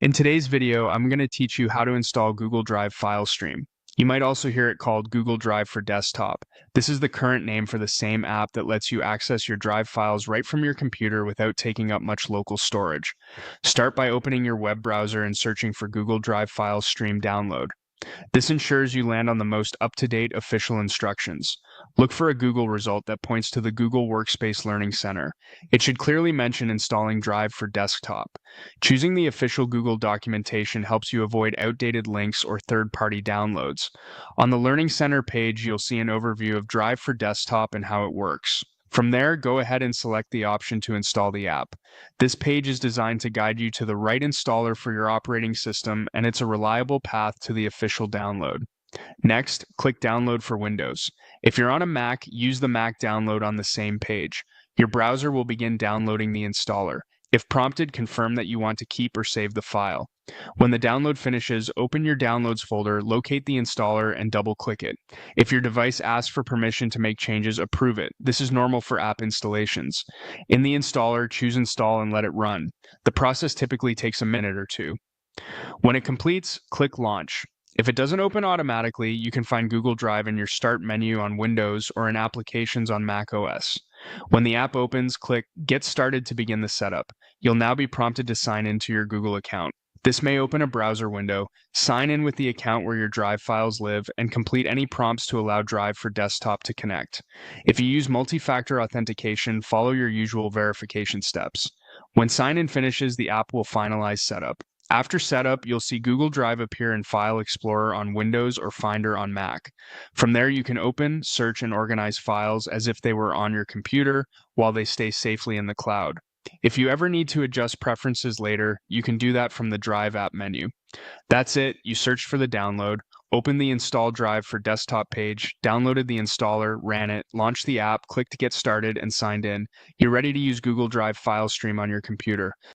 In today's video, I'm going to teach you how to install Google Drive File Stream. You might also hear it called Google Drive for Desktop. This is the current name for the same app that lets you access your Drive files right from your computer without taking up much local storage. Start by opening your web browser and searching for Google Drive File Stream Download. This ensures you land on the most up-to-date official instructions. Look for a Google result that points to the Google Workspace Learning Center. It should clearly mention installing Drive for Desktop. Choosing the official Google documentation helps you avoid outdated links or third-party downloads. On the Learning Center page, you'll see an overview of Drive for Desktop and how it works. From there, go ahead and select the option to install the app. This page is designed to guide you to the right installer for your operating system, and it's a reliable path to the official download. Next, click Download for Windows. If you're on a Mac, use the Mac download on the same page. Your browser will begin downloading the installer. If prompted, confirm that you want to keep or save the file. When the download finishes, open your Downloads folder, locate the installer, and double-click it. If your device asks for permission to make changes, approve it. This is normal for app installations. In the installer, choose Install and let it run. The process typically takes a minute or two. When it completes, click Launch. If it doesn't open automatically, you can find Google Drive in your Start menu on Windows or in Applications on Mac OS. When the app opens, click Get Started to begin the setup. You'll now be prompted to sign into your Google account. This may open a browser window. Sign in with the account where your Drive files live and complete any prompts to allow Drive for Desktop to connect. If you use multi-factor authentication, follow your usual verification steps. When sign-in finishes, the app will finalize setup. After setup, you'll see Google Drive appear in File Explorer on Windows or Finder on Mac. From there, you can open, search, and organize files as if they were on your computer while they stay safely in the cloud. If you ever need to adjust preferences later, you can do that from the Drive app menu. That's it. You searched for the download, opened the Install Drive for Desktop page, downloaded the installer, ran it, launched the app, clicked Get Started, and signed in. You're ready to use Google Drive File Stream on your computer.